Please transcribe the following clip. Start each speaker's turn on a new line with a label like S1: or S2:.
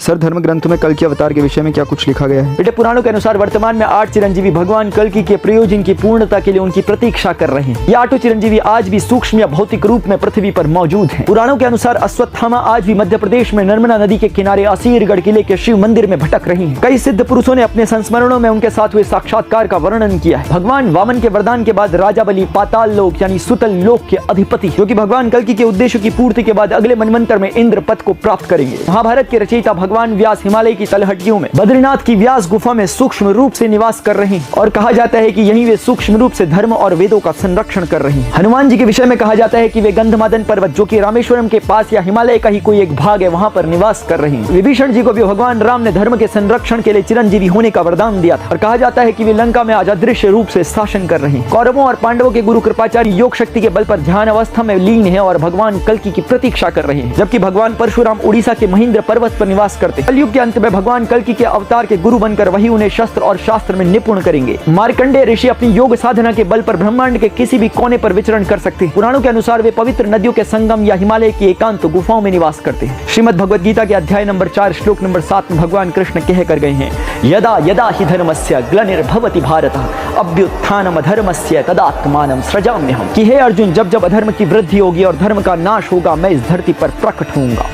S1: Sir, धर्म ग्रंथों में कल्कि अवतार के विषय में क्या कुछ लिखा गया है?
S2: बेटे, पुराणों के अनुसार वर्तमान में 8 चिरंजीवी भगवान कल्कि के प्रयोजन की पूर्णता के लिए उनकी प्रतीक्षा कर रहे हैं। ये 8 चिरंजीवी आज भी सूक्ष्म या भौतिक रूप में पृथ्वी पर मौजूद हैं। पुराणों के अनुसार अश्वत्थामा आज भी मध्य प्रदेश में नर्मदा नदी के किनारे असीरगढ़ किले के शिव मंदिर में भटक रही हैं। कई सिद्ध पुरुषों ने अपने संस्मरणों में उनके साथ हुए साक्षात्कार का वर्णन किया है। भगवान वामन के वरदान के बाद राजा बलि पाताल लोक यानी सुतल लोक के अधिपति, जो कि भगवान कल्कि के उद्देश्य की पूर्ति के बाद अगले मनवंतर में इंद्र पद को प्राप्त करेंगे। महाभारत के रचयिता भगवान व्यास हिमालय की तलहटियों में बद्रीनाथ की व्यास गुफा में सूक्ष्म रूप से निवास कर रहे हैं और कहा जाता है कि यहीं वे सूक्ष्म रूप से धर्म और वेदों का संरक्षण कर रहे हैं। हनुमान जी के विषय में कहा जाता है कि वे गंधमादन पर्वत, जो कि रामेश्वरम के पास या हिमालय का ही कोई एक भाग है, वहां पर निवास कर रहे हैं। विभीषण जी को भी भगवान राम ने धर्म के संरक्षण के लिए चिरंजीवी होने का वरदान दिया था और कहा जाता है कि वे लंका में आज अदृश्य रूप से शासन कर रहे हैं। कौरवों और पांडवों के गुरु कृपाचार्य योग शक्ति के बल पर ध्यान अवस्था में लीन है और भगवान कल्कि की प्रतीक्षा कर रहे हैं, जबकि भगवान परशुराम उड़ीसा के महेंद्र पर्वत पर निवास करते हैं। कलयुग के अंत में भगवान कल्कि के अवतार के गुरु बनकर वही उन्हें शस्त्र और शास्त्र में निपुण करेंगे। मार्कंडेय ऋषि अपनी योग साधना के बल पर ब्रह्मांड के किसी भी कोने पर विचरण कर सकते हैं। पुराणों के अनुसार वे पवित्र नदियों के संगम या हिमालय की एकांत गुफाओं में निवास करते हैं। श्रीमद् भगवद गीता के अध्याय नंबर 4 श्लोक नंबर 7 में भगवान कृष्ण कह कर गए हैं, यदा यदा हि धर्मस्य ग्लानिर्भवति भारत अभ्युत्थानम अधर्मस्य तदात्मानं सृजाम्यहम्। कि हे अर्जुन, जब जब अधर्म की वृद्धि होगी और धर्म का नाश होगा, मैं इस धरती पर प्रकट होऊंगा।